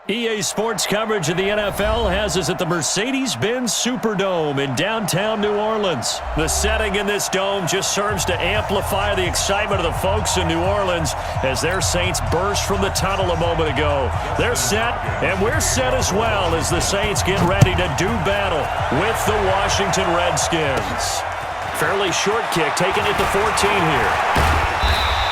EA Sports coverage of the NFL has us at the Mercedes-Benz Superdome in downtown New Orleans. The setting in this dome just serves to amplify the excitement of the folks in New Orleans as their Saints burst from the tunnel a moment ago. They're set, and we're set as well as the Saints get ready to do battle with the Washington Redskins. Fairly short kick taken at the 14 here.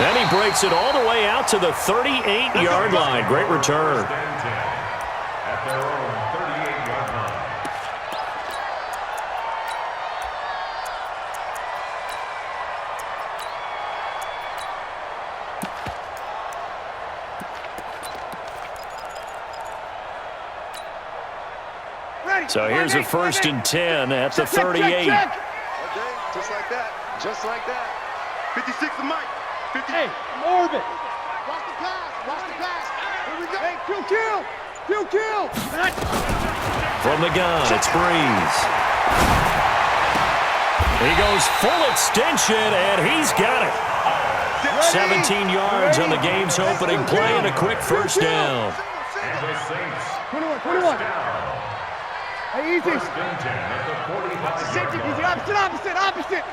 And he breaks it all the way out to the 38-yard line. Great return. At their own 38-yard line. So here's a 1st and 10 at the 38. Okay, just like that. Just like that. 56 to Mike. 50. Hey, Orbit. Watch the pass. Watch the pass. Here we go. Hey, kill. From the gun, it's Breeze. He goes full extension, and he's got it. 17 yards on the game's opening play and a quick first down. And the Saints. 21. Hey, easy. 1st and 10 at the 45-yard line. Opposite.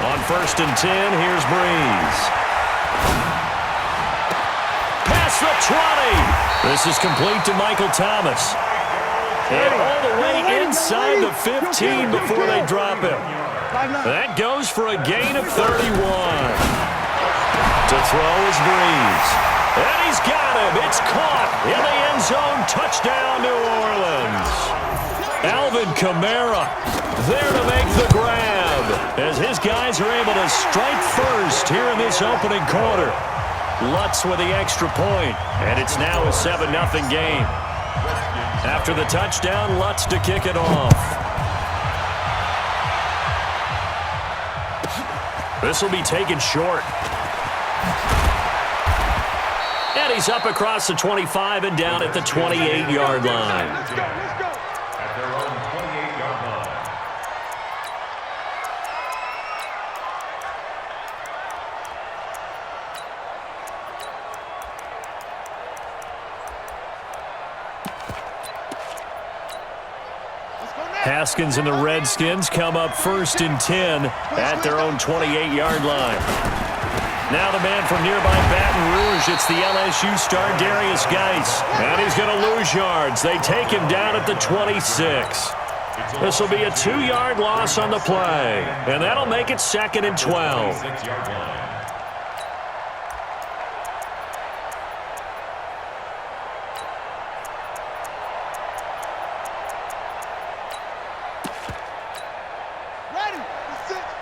On 1st and 10, here's Breeze. Past the 20. This is complete to Michael Thomas. And all the way inside the 15 before they drop him. That goes for a gain of 31. To throw is Breeze. And he's got him. It's caught in the end zone. Touchdown, New Orleans. Alvin Kamara there to make the grab as his guys are able to strike first here in this opening quarter. Lutz with the extra point, and it's now a 7-0 game. After the touchdown, Lutz to kick it off. This will be taken short. And he's up across the 25 and down at the 28-yard line. At their own 28-yard line. Haskins and the Redskins come up 1st and 10 at their own 28-yard line. Now the man from nearby Baton Rouge, it's the LSU star Darius Geis. And he's going to lose yards. They take him down at the 26. This will be a 2-yard loss on the play. And that'll make it 2nd and 12. 26-yard line. Ready.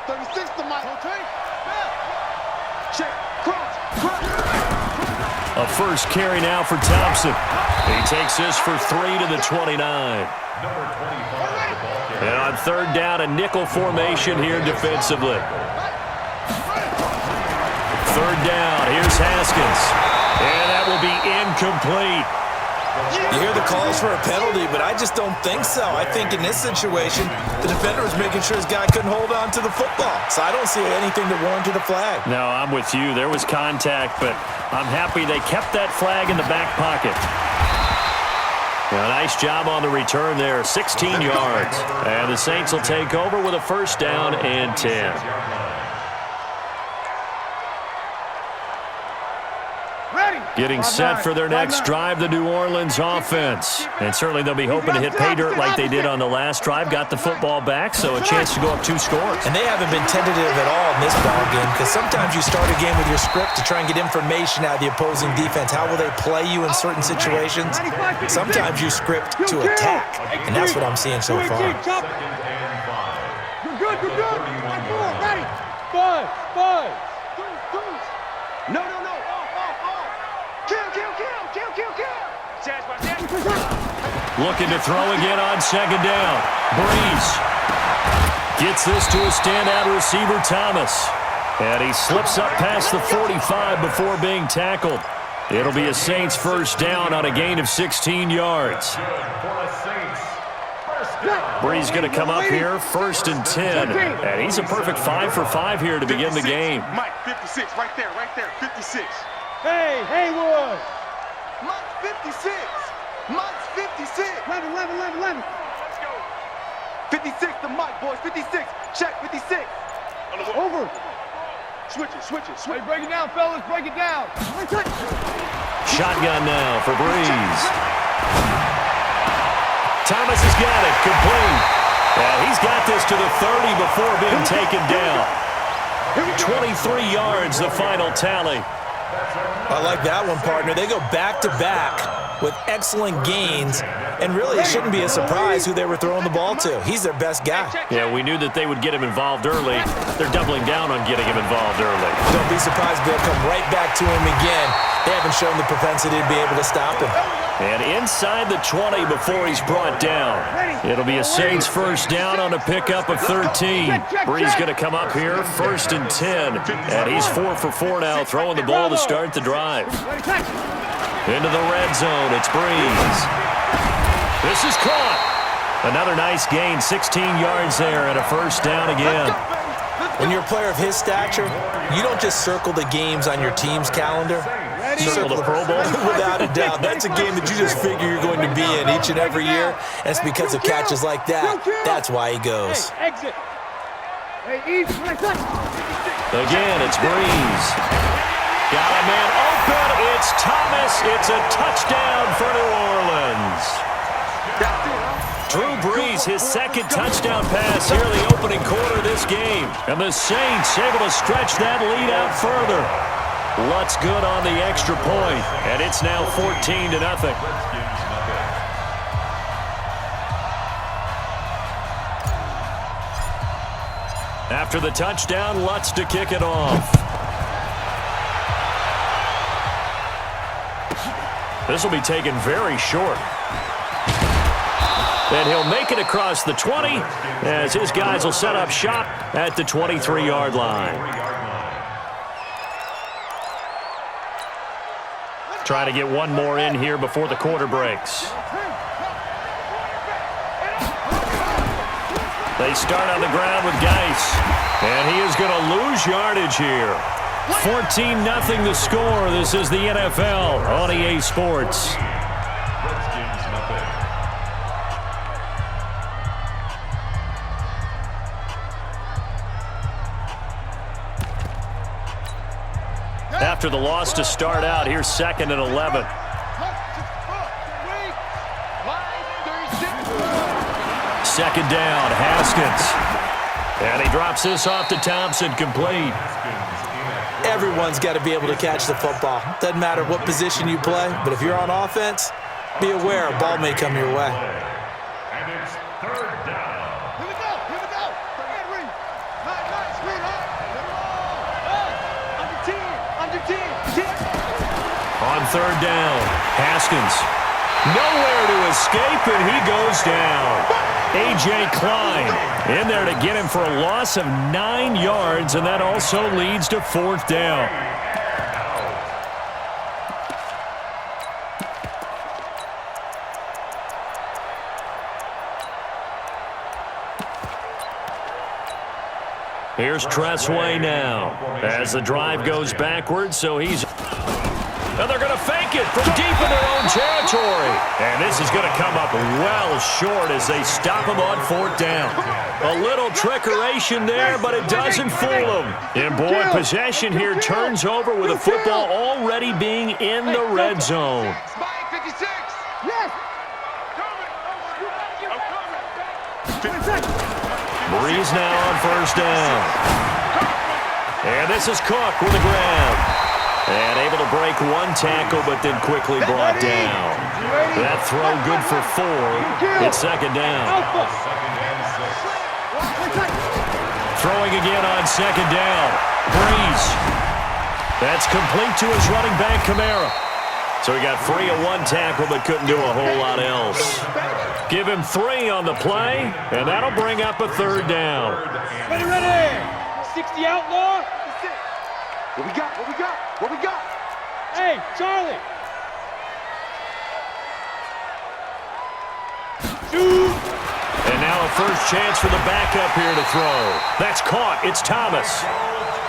36 to Mike. Check. A first carry now for Thompson. He takes this for 3 to the 29. Number 25. And on 3rd down, a nickel formation here defensively. 3rd down, here's Haskins. And that will be incomplete. You hear the calls for a penalty, but I just don't think so. I think in this situation, the defender was making sure his guy couldn't hold on to the football. So I don't see anything that warranted a flag. No, I'm with you. There was contact, but I'm happy they kept that flag in the back pocket. Now, nice job on the return there, 16 yards. And the Saints will take over with a 1st down and 10. Getting set for their next drive, the New Orleans offense. And certainly they'll be hoping to hit pay dirt like they did on the last drive. Got the football back, so a chance to go up 2 scores. And they haven't been tentative at all in this ball game because sometimes you start a game with your script to try and get information out of the opposing defense. How will they play you in certain situations? Sometimes you script to attack, and that's what I'm seeing so far. Second and 5. You're good. Ready. 5. No. Looking to throw again on 2nd down. Breeze gets this to a standout receiver, Thomas. And he slips up past the 45 before being tackled. It'll be a Saints 1st down on a gain of 16 yards. Good for the Saints. 1st Brees going to come up here, 1st and 10. And he's a perfect 5 for 5 here to begin the game. Mike, 56, right there, 56. Hey, Haywood. Mike's 56. Mike's 56. 11. Let's go. 56 to Mike, boys, 56. Check, 56. Over. Switch it. Hey, break it down, fellas. Break it down. Shotgun now for Brees. Thomas has got it, complete. He's got this to the 30 before being taken down. 23 yards, the final tally. I like that one, partner. They go back-to-back with excellent gains, and really it shouldn't be a surprise who they were throwing the ball to. He's their best guy. Yeah, we knew that they would get him involved early. They're doubling down on getting him involved early. Don't be surprised they'll come right back to him again. They haven't shown the propensity to be able to stop him. And inside the 20 before he's brought down. It'll be a Saints first down on a pickup of 13. Brees going to come up here, 1st and 10. And he's 4 for 4 now, throwing the ball to start the drive. Into the red zone, it's Brees. This is caught. Another nice gain, 16 yards there and a first down again. When you're a player of his stature, you don't just circle the games on your team's calendar. You Circle the Pro Bowl? Without a doubt. That's a game that you just figure you're going to be in each and every year. And it's because of catches like that. That's why he goes. Hey, exit. Hey, easy. Again, it's Brees. Got a man open. It's Thomas. It's a touchdown for New Orleans. Drew Brees, his second touchdown pass here in the opening quarter of this game. And the Saints able to stretch that lead out further. Lutz good on the extra point, and it's now 14-0. After the touchdown, Lutz to kick it off. This will be taken very short. And he'll make it across the 20 as his guys will set up shop at the 23-yard line. Try to get one more in here before the quarter breaks. They start on the ground with Geis. And he is going to lose yardage here. 14-0 the score. This is the NFL on EA Sports. After the loss to start out, here's 2nd and 11. Second down, Haskins. And he drops this off to Thompson, complete. Everyone's got to be able to catch the football. Doesn't matter what position you play, but if you're on offense, be aware a ball may come your way. And it's 3rd down. Here we go. On 3rd down, Haskins. Nowhere to escape, and he goes down. A.J. Klein in there to get him for a loss of 9 yards, and that also leads to 4th down. Here's Tressway now as the drive goes backwards, so he's... And they're going to fake it from deep in their own territory. And this is going to come up well short as they stop him on 4th down. A little trickeration there, but it doesn't fool them. And boy, possession here turns over with the football already being in the red zone. Brees now on 1st down. And this is Cook with the grab. And able to break one tackle, but then quickly brought down. That throw good for 4. It's 2nd down. Throwing again on 2nd down. Brees. That's complete to his running back, Kamara. So he got free of one tackle, but couldn't do a whole lot else. Give him 3 on the play, and that'll bring up a 3rd down. Ready. 60 outlaw. What we got? What we got? Hey, Charlie. Shoot. And first chance for the backup here to throw. That's caught. It's Thomas.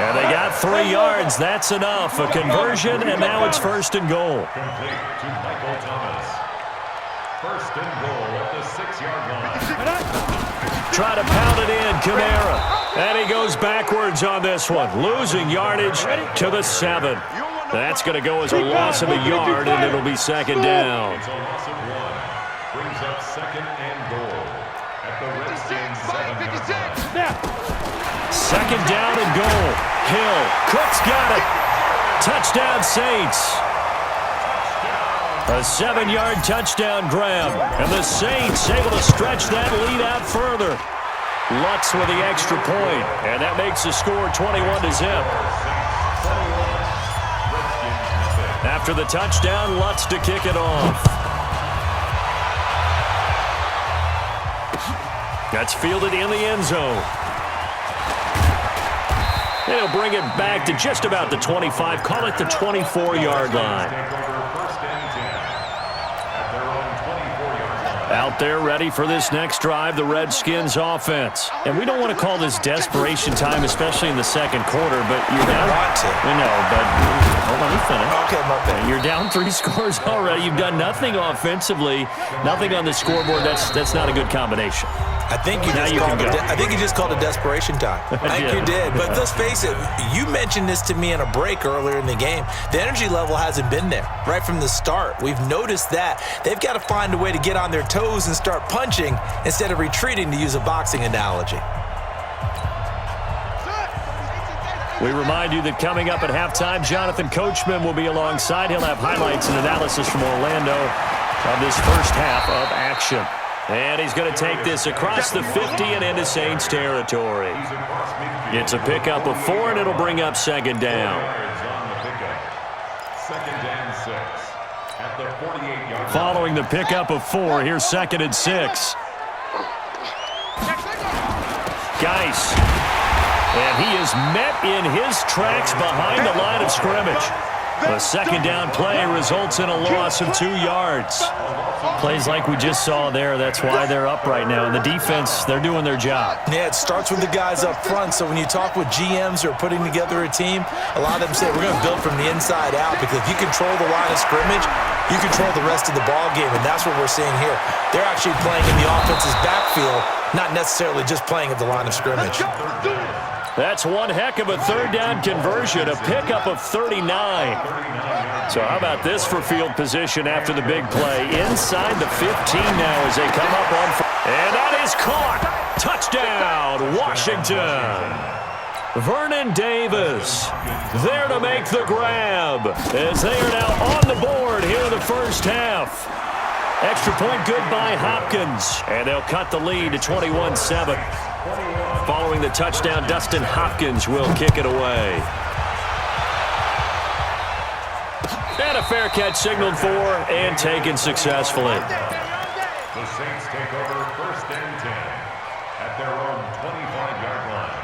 And they got 3 yards. That's enough. A conversion, and now it's first and goal. Complete to Michael Thomas. First and goal at the 6-yard line. Try to pound it in, Kamara. And he goes backwards on this one, losing yardage to the 7. That's going to go as a loss of a yard, and it'll be second down. It's a loss of 1. Brings up second and goal at the Redskins 7-yard line. Second down and goal. Hill. Cook's got it. Touchdown, Saints. A 7-yard touchdown grab. And the Saints able to stretch that lead out further. Lutz with the extra point. And that makes the score 21-0. After the touchdown, Lutz to kick it off. That's fielded in the end zone. They'll bring it back to just about the 25. Call it the 24-yard line. Out there ready for this next drive, the Redskins offense. And we don't want to call this desperation time, especially in the second quarter, but you're down. We know, but hold on, let me finish. Okay, my bad. You're down 3 scores already. You've done nothing offensively, nothing on the scoreboard. That's not a good combination. I think you just called it desperation time. I think you did. But let's face it, you mentioned this to me in a break earlier in the game. The energy level hasn't been there right from the start. We've noticed that. They've got to find a way to get on their toes and start punching instead of retreating, to use a boxing analogy. We remind you that coming up at halftime, Jonathan Coachman will be alongside. He'll have highlights and analysis from Orlando of this first half of action. And he's going to take this across the 50 and into Saints territory. It's a pickup of 4, and it'll bring up second down. Following the pickup of 4, here's second and 6. Geis. And he is met in his tracks behind the line of scrimmage. The second down play results in a loss of 2 yards. Plays like we just saw there, that's why they're up right now. And the defense, they're doing their job. Yeah, it starts with the guys up front. So when you talk with GMs who are putting together a team, a lot of them say we're going to build from the inside out, because if you control the line of scrimmage, you control the rest of the ball game, and that's what we're seeing here. They're actually playing in the offense's backfield, not necessarily just playing at the line of scrimmage. That's one heck of a third down conversion, a pickup of 39. So how about this for field position after the big play? Inside the 15 now as they come up on. And that is caught. Touchdown, Washington. Vernon Davis there to make the grab as they are now on the board here in the first half. Extra point good by Hopkins, and they'll cut the lead to 21-7. Following the touchdown, Dustin Hopkins will kick it away. And a fair catch signaled for and taken successfully. The Saints take over first and 10 at their own 25-yard line.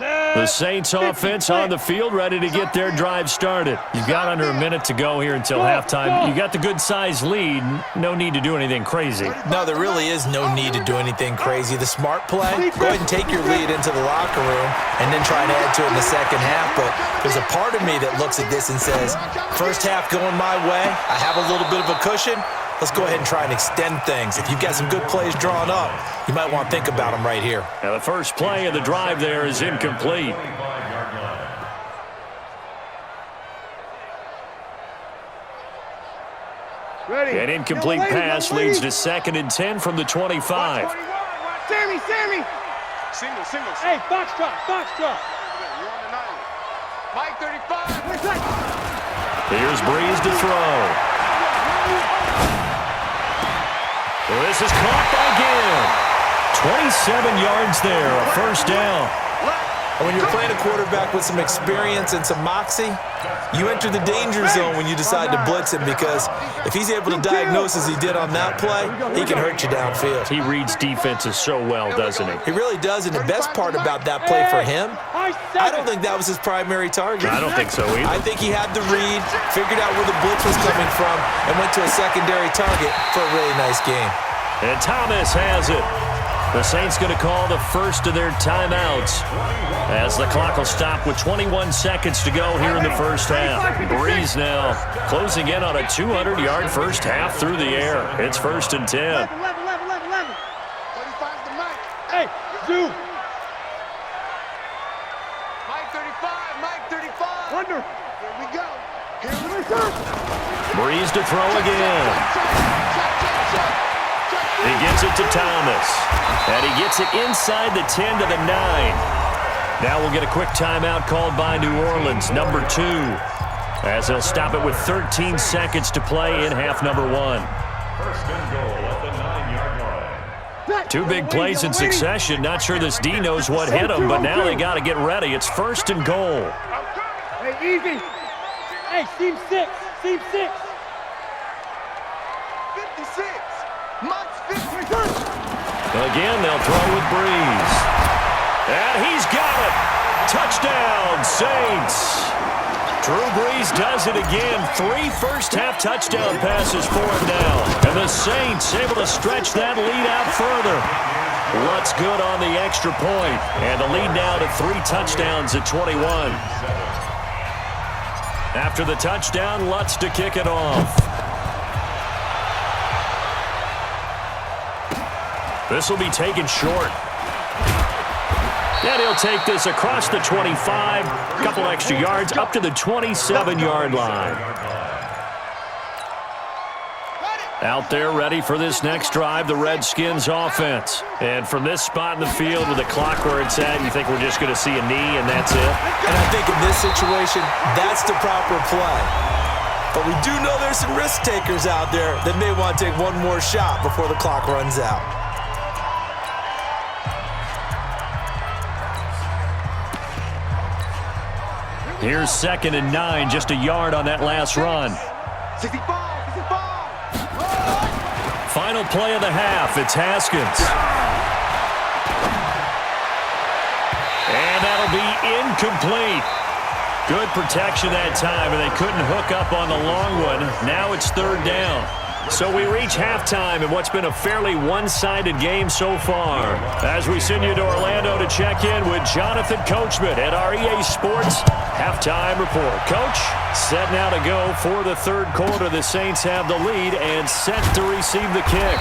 The Saints offense on the field, ready to get their drive started. You've got under a minute to go here until halftime. You got the good-sized lead. No need to do anything crazy. No, there really is no need to do anything crazy. The smart play, go ahead and take your lead into the locker room and then try and add to it in the second half. But there's a part of me that looks at this and says, first half going my way, I have a little bit of a cushion. Let's go ahead and try and extend things. If you've got some good plays drawn up, you might want to think about them right here. Now the first play of the drive there is incomplete. An incomplete pass leads to second and 10 from the 25. Sammy! Single. Hey, box drop! You're on the 90. Mike 35. Here's Breeze to throw. This is caught by Gill. 27 yards there, a first down. And when you're playing a quarterback with some experience and some moxie, you enter the danger zone when you decide to blitz him, because if he's able to diagnose as he did on that play, he can hurt you downfield. He reads defenses so well, doesn't he? He really does, and the best part about that play for him, I don't think that was his primary target. I don't think so either. I think he had the read, figured out where the blitz was coming from, and went to a secondary target for a really nice game. And Thomas has it. The Saints going to call the first of their timeouts as the clock will stop with 21 seconds to go here in the first half. Breeze now closing in on a 200-yard first half through the air. It's 1st and 10. 11. Hey, Zoo. Mike 35. Wonder. Here we go. Breeze to throw again. He gets it to Thomas. And he gets it inside the 10 to the 9. Now we'll get a quick timeout called by New Orleans, number 2, as they'll stop it with 13 seconds to play in half number 1. First and goal at the 9-yard line. 2 big plays in succession. Not sure this D knows what hit him, but now they got to get ready. It's 1st and goal. Hey, easy. Hey, team 6. 56. Mike's 50. Again, they'll throw with Breeze. And he's got it. Touchdown, Saints. Drew Brees does it again. 3 first-half touchdown passes for him now. And the Saints able to stretch that lead out further. Lutz good on the extra point. And the lead now to 3 touchdowns at 21. After the touchdown, Lutz to kick it off. This will be taken short. And he'll take this across the 25, a couple extra yards, up to the 27-yard line. Out there ready for this next drive, the Redskins offense. And from this spot in the field with the clock where it's at, you think we're just going to see a knee and that's it? And I think in this situation, that's the proper play. But we do know there's some risk takers out there that may want to take one more shot before the clock runs out. Here's 2nd and 9, just a yard on that last run. 65. Final play of the half, it's Haskins. And that'll be incomplete. Good protection that time, and they couldn't hook up on the long one. Now it's 3rd down. So we reach halftime in what's been a fairly one-sided game so far. As we send you to Orlando to check in with Jonathan Coachman at our EA Sports Halftime Report. Coach, set now to go for the 3rd quarter. The Saints have the lead and set to receive the kick.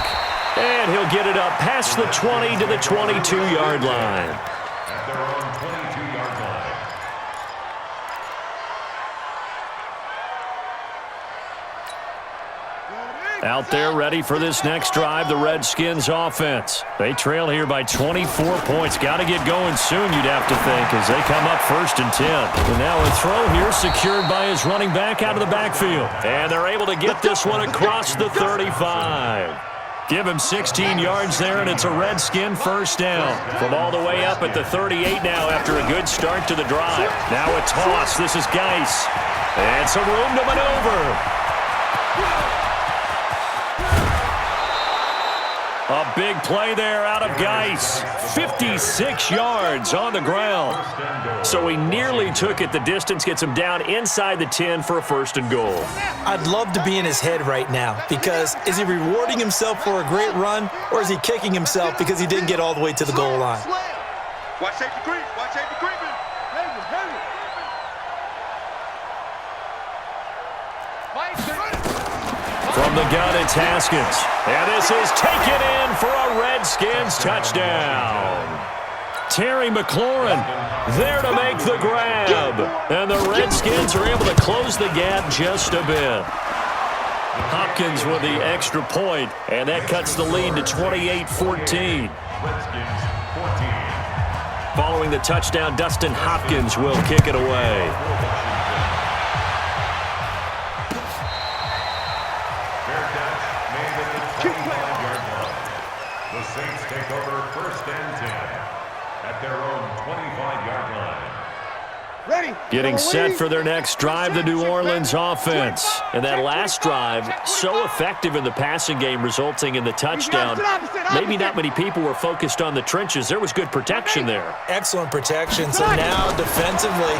And he'll get it up past the 20 to the 22-yard line. At their own 22-yard line. Out there ready for this next drive, the Redskins offense. They trail here by 24 points. Got to get going soon, you'd have to think, as they come up 1st and 10. And now a throw here secured by his running back out of the backfield. And they're able to get this one across the 35. Give him 16 yards there, and it's a Redskin first down. From all the way up at the 38 now after a good start to the drive. Now a toss. This is Geis. And some room to maneuver. A big play there out of Geis. 56 yards on the ground. So he nearly took it the distance, gets him down inside the 10 for a 1st and goal. I'd love to be in his head right now, because is he rewarding himself for a great run, or is he kicking himself because he didn't get all the way to the goal line? Watch safety creep. Watch safety creeping. From the gun, it's Haskins. And this is taken in for a Redskins touchdown. Terry McLaurin there to make the grab. And the Redskins are able to close the gap just a bit. Hopkins with the extra point, and that cuts the lead to 28-14. Redskins 14. Following the touchdown, Dustin Hopkins will kick it away. Fair catch made at the 25-yard line. The Saints take over 1st and 10. at their own 25-yard line. Ready. Getting set for their next drive, the New Orleans offense. And that last drive, so effective in the passing game, resulting in the touchdown. Maybe not many people were focused on the trenches. There was good protection there. Excellent protection. So now, defensively,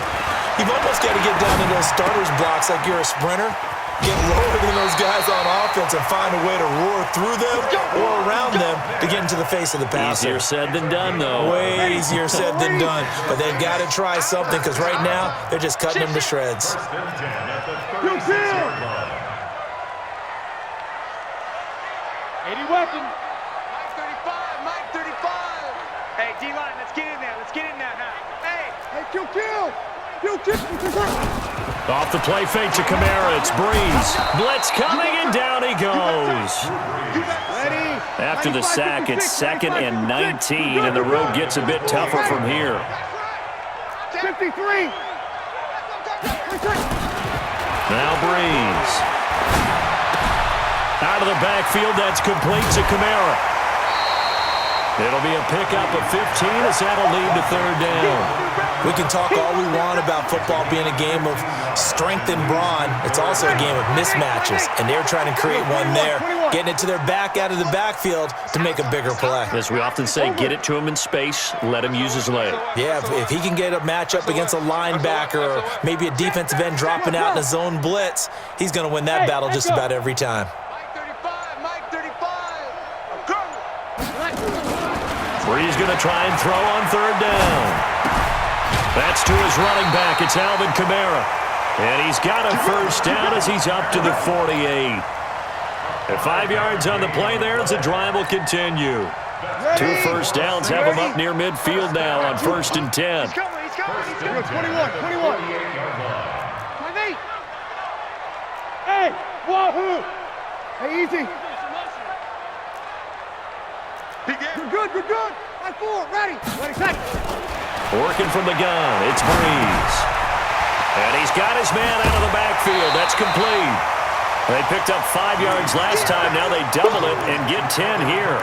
you've almost got to get down to those starters blocks like you're a sprinter. Get lower than those guys on offense and find a way to roar through them or around them to get into the face of the passer. Easier said than done, though. Way easier said than done. But they've got to try something because right now they're just cutting them to shreds. First and 10 at the 36-yard line. 80 weapon. Mike 35, Mike 35. Hey, D-line, let's get in there. Let's get in there now. Hey. Hey, kill. Off the play fake to Kamara. It's Breeze. Blitz coming, and down he goes. Ready. After the sack, it's 2nd and 19, and the road gets a bit tougher from here. 53. Now Breeze. Out of the backfield, that's complete to Kamara. It'll be a pickup of 15 as that'll lead to 3rd down. We can talk all we want about football being a game of strength and brawn. It's also a game of mismatches, and they're trying to create one there, getting it to their back out of the backfield to make a bigger play. As we often say, get it to him in space, let him use his leg. Yeah, if he can get a matchup against a linebacker or maybe a defensive end dropping out in a zone blitz, he's going to win that battle just about every time. Mike 35. Breeze going to try and throw on 3rd down. That's to his running back. It's Alvin Kamara. And he's got a 1st down as he's up to the 48. At 5 yards on the play there as the drive will continue. 2 first downs have him up near midfield now on 1st and 10. He's coming. 21. Hey, wahoo. Hey, easy. You're good. High 4, ready, set. Working from the gun, it's Breeze. And he's got his man out of the backfield. That's complete. They picked up 5 yards last time. Now they double it and get 10 here.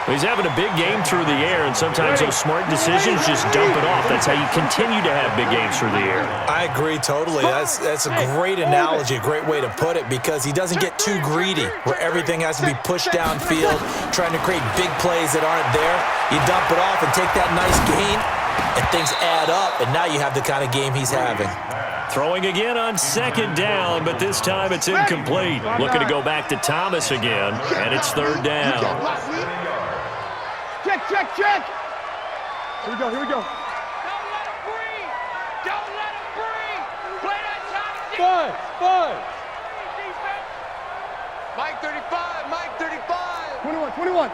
He's having a big game through the air, and sometimes those smart decisions just dump it off. That's how you continue to have big games through the air. I agree totally. That's a great analogy, a great way to put it, because he doesn't get too greedy where everything has to be pushed downfield, trying to create big plays that aren't there. You dump it off and take that nice gain, and things add up, and now you have the kind of game he's having. Throwing again on 2nd down, but this time it's incomplete. Looking to go back to Thomas again, and it's 3rd down. Check. Here we go. Don't let him breathe. Play that time. Five. Mike 35. 21.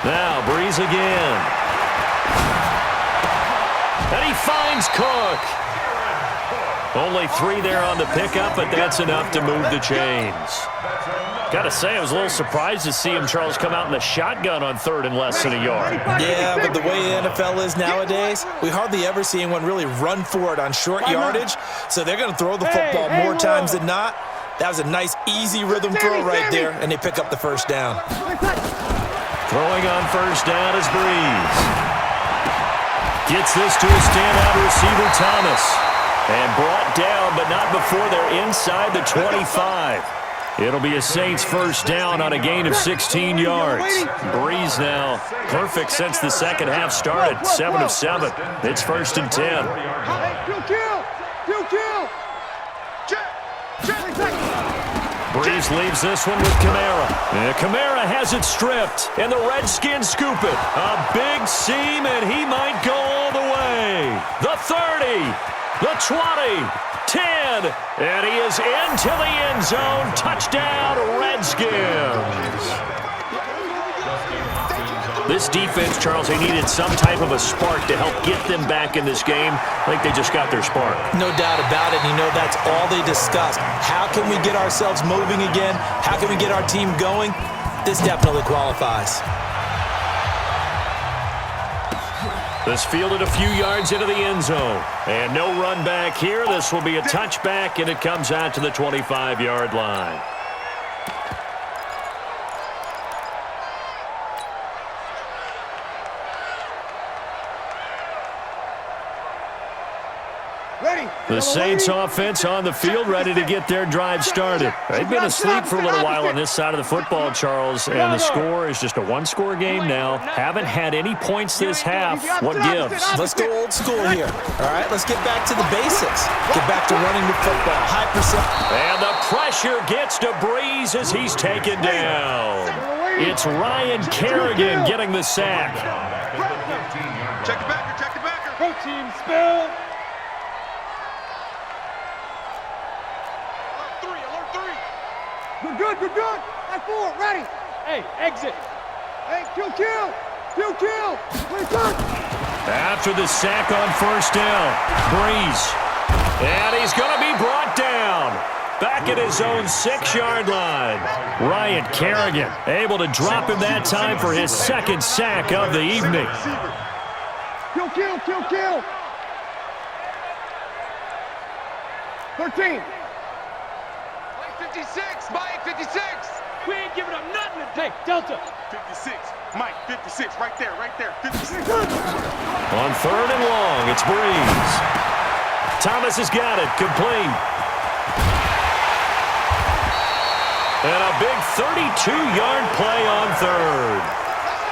Now Breeze again. And he finds Cook. Only 3 there on the pickup, but that's enough to move the chains. Got to say, I was a little surprised to see him, Charles, come out in the shotgun on 3rd and less than a yard. Yeah, but the way the NFL is nowadays, we hardly ever see anyone really run for it on short yardage, so they're going to throw the football more times than not. That was a nice, easy rhythm throw right there, and they pick up the 1st down. Throwing on 1st down is Breeze. Gets this to a standout receiver, Thomas. And brought down, but not before they're inside the 25. It'll be a Saints 1st down on a gain of 16 yards. Breeze now perfect since the second half started, 7 of 7. It's 1st and 10. Breeze leaves this one with Kamara. And Kamara has it stripped, and the Redskins scoop it. A big seam, and he might go all the way. The 30, the 20, 10, and he is into the end zone. Touchdown, Redskins. This defense, Charles, they needed some type of a spark to help get them back in this game. I think they just got their spark. No doubt about it. You know, that's all they discussed. How can we get ourselves moving again? How can we get our team going? This definitely qualifies. This fielded a few yards into the end zone. And no run back here. This will be a touchback, and it comes out to the 25-yard line. The Saints offense on the field, ready to get their drive started. They've been asleep for a little while on this side of the football, Charles, and the score is just a one-score game now. Haven't had any points this half. What gives? Let's go old school here. All right, let's get back to the basics. Get back to running the football. High percent. And the pressure gets to Breeze as he's taken down. It's Ryan Kerrigan getting the sack. Check the backer, check the backer. Go team, spell. Alert three. Good, good, good, good. At 4, ready. Hey, exit. Hey, kill. Wait, good. After the sack on first down, Breeze. And he's going to be brought down. Back at his own 6-yard line. Ryan Kerrigan able to drop him that time for his second sack of the evening. Kill. 13. 56, Mike, 56. We ain't giving up nothing today. Delta. 56, Mike, 56, right there, 56. On third and long, it's Breeze. Thomas has got it, complete. And a big 32-yard play on third.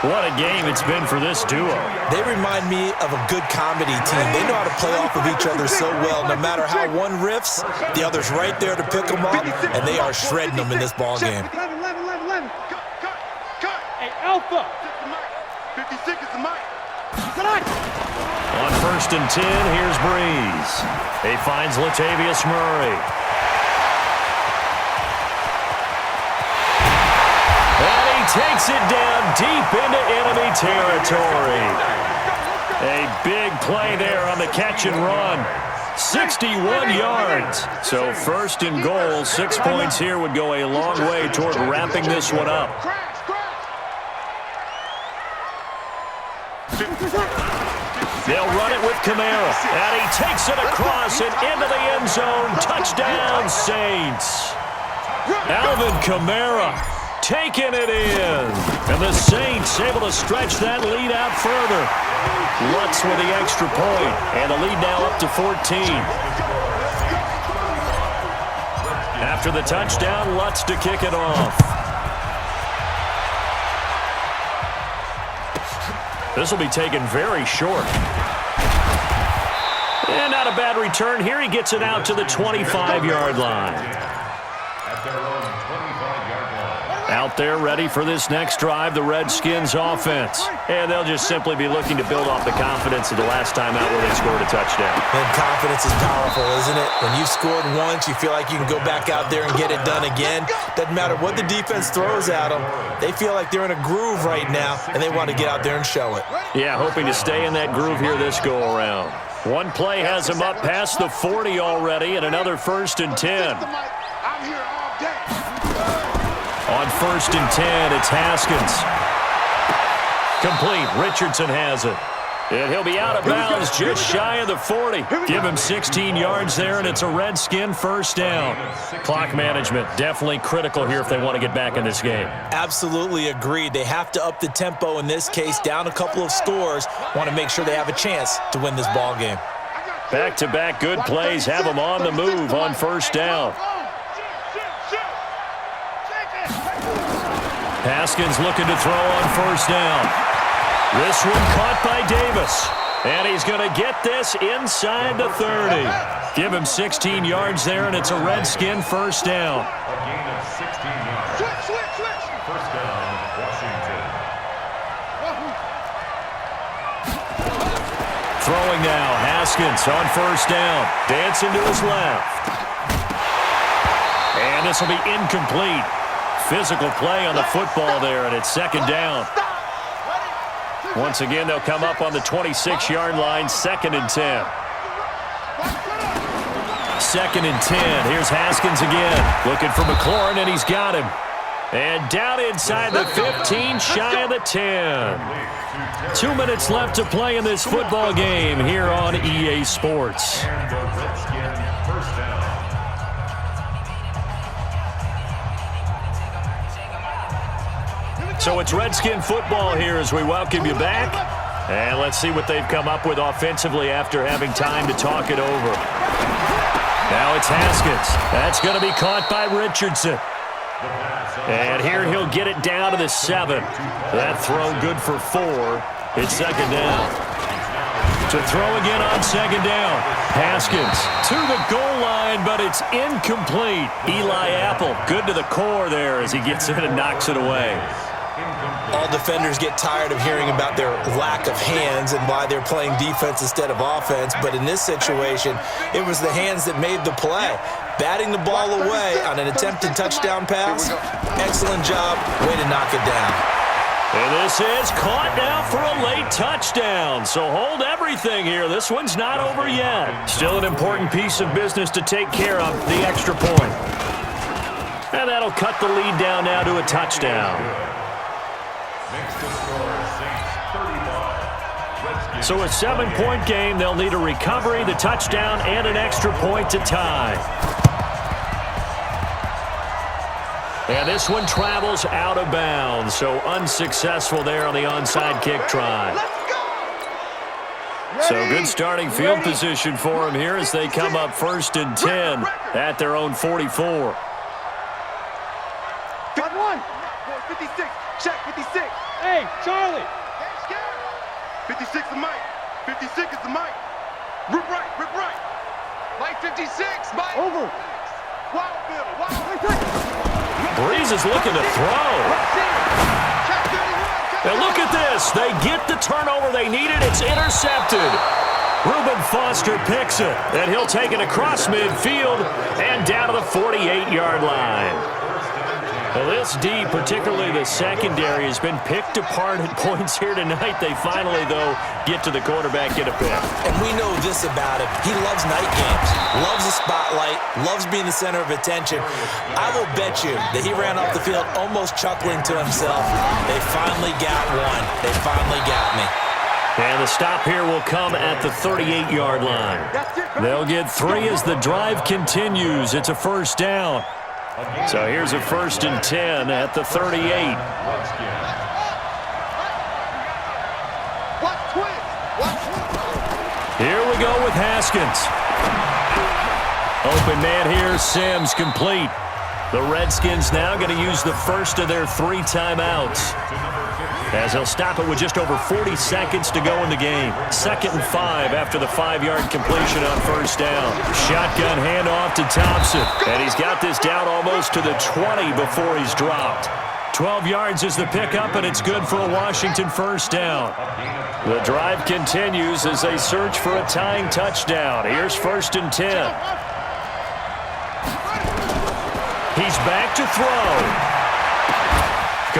What a game it's been for this duo. They remind me of a good comedy team. They know how to play off of each other so well. No matter how one riffs, the other's right there to pick them up, and they are shredding them in this ball game. 11. Cut. Hey, Alpha. 56 is the mic. On first and 10, here's Breeze. He finds Latavius Murray. And he takes it down deep into enemy territory. A big play there on the catch and run. 61 yards. So first and goal, 6 points here would go a long way toward wrapping this one up. They'll run it with Kamara, and he takes it across and into the end zone. Touchdown, Saints. Alvin Kamara taking it in. And the Saints able to stretch that lead out further. Lutz with the extra point, and the lead now up to 14. After the touchdown, Lutz to kick it off. This will be taken very short. And not a bad return here. He gets it out to the 25-yard line. At their own 25-yard line. Out there ready for this next drive, the Redskins offense. And they'll just simply be looking to build off the confidence of the last time out where they scored a touchdown. And confidence is powerful, isn't it? When you've scored once, you feel like you can go back out there and get it done again. Doesn't matter what the defense throws at them. They feel like they're in a groove right now, and they want to get out there and show it. Yeah, hoping to stay in that groove here this go-around. One play has him up past the 40 already, and another first and 10. I'm here all day. On first and 10, it's Haskins. Complete. Richardson has it. And he'll be out of bounds just shy of the 40. Give him 16 yards there, and it's a Redskin first down. Clock management definitely critical here if they want to get back in this game. Absolutely agreed. They have to up the tempo in this case, down a couple of scores. Want to make sure they have a chance to win this ball game. Back-to-back good plays have them on the move on first down. Haskins looking to throw on first down. This one caught by Davis. And he's going to get this inside the 30. Give him 16 yards there, and it's a Redskin first down. A gain of 16 yards. Switch. First down, Washington. Throwing now, Haskins on first down. Dancing to his left. And this will be incomplete. Physical play on the football there, and it's second down. Once again, they'll come up on the 26-yard line, second and 10. Second and 10. Here's Haskins again. Looking for McLaurin, and he's got him. And down inside the 15, shy of the 10. 2 minutes left to play in this football game here on EA Sports. And the Redskin first down. So it's Redskin football here as we welcome you back. And let's see what they've come up with offensively after having time to talk it over. Now it's Haskins. That's going to be caught by Richardson. And here he'll get it down to the 7. That throw good for 4. It's second down. To throw again on second down. Haskins to the goal line, but it's incomplete. Eli Apple, good to the core there as he gets in and knocks it away. All defenders get tired of hearing about their lack of hands and why they're playing defense instead of offense, but in this situation, it was the hands that made the play. Batting the ball away on an attempted touchdown pass, excellent job, way to knock it down. And this is caught now for a late touchdown. So hold everything here. This one's not over yet. Still an important piece of business to take care of, the extra point. And that'll cut the lead down now to a touchdown. So a 7-point game. They'll need a recovery, the touchdown, and an extra point to tie. And this one travels out of bounds, so unsuccessful there on the onside kick try. So good starting field position for them here as they come up 1st and 10 at their own 44. 56, check 56. Hey, Charlie. 56 is Mike. 56 is the Mike. Rip right, rip right. Mike 56, Mike. Over. Wild field, wild. Breeze is looking to throw. And look at this. They get the turnover they needed. It's intercepted. Reuben Foster picks it, and he'll take it across midfield and down to the 48-yard line. Well, this D, particularly the secondary, has been picked apart at points here tonight. They finally, though, get to the quarterback, get a pick. And we know this about him. He loves night games, loves the spotlight, loves being the center of attention. I will bet you that he ran off the field almost chuckling to himself. They finally got one. They finally got me. And the stop here will come at the 38-yard line. They'll get 3 as the drive continues. It's a first down. So here's a 1st and 10 at the 38. Here we go with Haskins. Open man here, Sims complete. The Redskins now going to use the first of their 3 timeouts, as they'll stop it with just over 40 seconds to go in the game. 2nd and 5 after the 5-yard completion on first down. Shotgun handoff to Thompson. And he's got this down almost to the 20 before he's dropped. 12 yards is the pickup, and it's good for a Washington first down. The drive continues as they search for a tying touchdown. Here's 1st and 10. He's back to throw.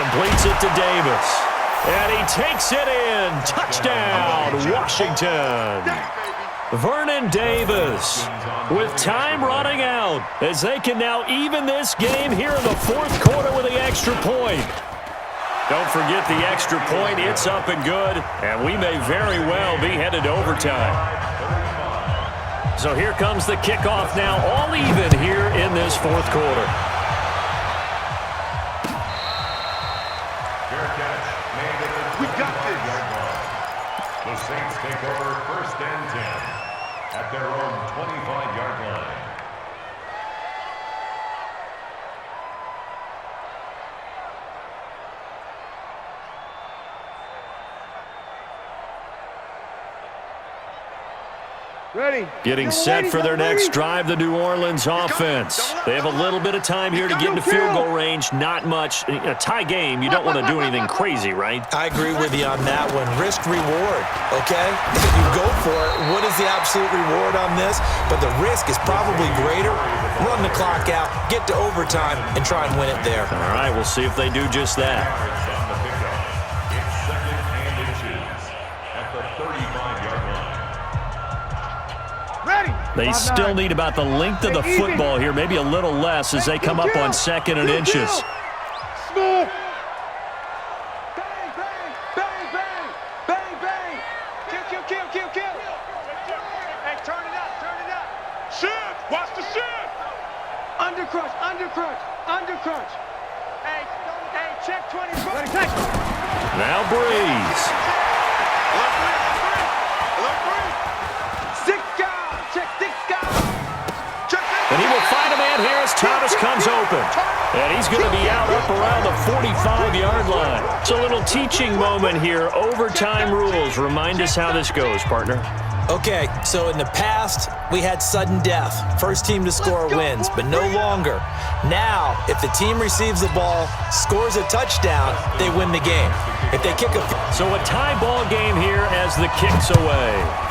Completes it to Davis. And he takes it in. Touchdown, Washington. Vernon Davis with time running out as they can now even this game here in the 4th quarter with the extra point. Don't forget the extra point. It's up and good, and we may very well be headed to overtime. So here comes the kickoff now, all even here in this 4th quarter. We got this. The Saints take over 1st and 10 at their own 25-yard line. Ready. Getting set for their next drive, the New Orleans offense. They have a little bit of time here to get into field goal range. Not much. In a tie game, you don't want to do anything crazy, right? I agree with you on that one. Risk reward, okay? If you go for it, what is the absolute reward on this? But the risk is probably greater. Run the clock out, get to overtime, and try and win it there. All right, we'll see if they do just that. It's 2nd and inches at the 35-yard line. They still need about the length of the football here, maybe a little less as they come up on 2nd and inches. Small. Bang, bang, bang, bang, bang, bang. Kill. Hey, turn it up. Shift, watch the shift. Undercrunch. Hey, check 20. Now Breeze. And here's Thomas comes open. And he's going to be out up around the 45-yard line. It's a little teaching moment here. Overtime rules. Remind us how this goes, partner. Okay, so in the past, we had sudden death. First team to score wins, but no longer. Now, if the team receives the ball, scores a touchdown, they win the game. If they kick a... So a tie ball game here as the kick's away.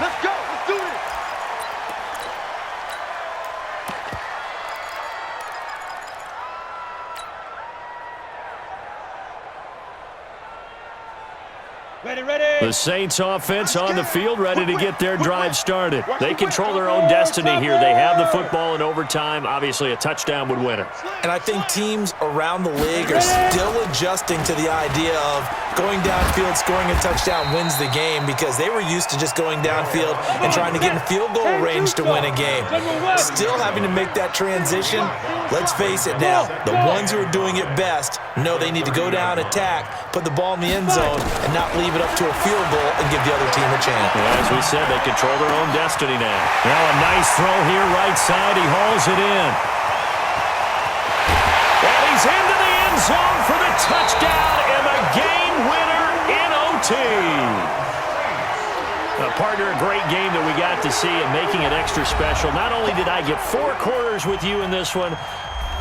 Let's go. Let's do this. The Saints offense on the field, ready to get their drive started. They control their own destiny here. They have the football in overtime. Obviously, a touchdown would win it. And I think teams around the league are still adjusting to the idea of going downfield, scoring a touchdown wins the game, because they were used to just going downfield and trying to get in field goal range to win a game. Still having to make that transition. Let's face it now, the ones who are doing it best know they need to go down, attack, put the ball in the end zone, and not leave it up to a field goal and give the other team a chance. Well, as we said, they control their own destiny now. Now a nice throw here, right side. He hauls it in. And he's into the end zone for the touchdown and the game winner in OT. Partner, a great game that we got to see and making it extra special. Not only did I get 4 quarters with you in this one,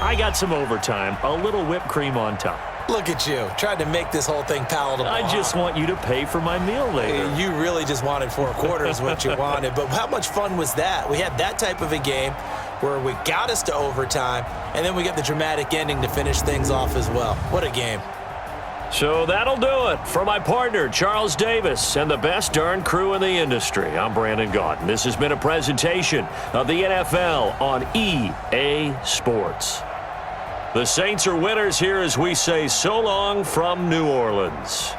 I got some overtime, a little whipped cream on top. Look at you, trying to make this whole thing palatable. I just want you to pay for my meal later. You really just wanted 4 quarters what you wanted, but how much fun was that? We had that type of a game where we got us to overtime, and then we get the dramatic ending to finish things off as well. What a game. So that'll do it for my partner, Charles Davis, and the best darn crew in the industry. I'm Brandon Gaudin. This has been a presentation of the NFL on EA Sports. The Saints are winners here as we say so long from New Orleans.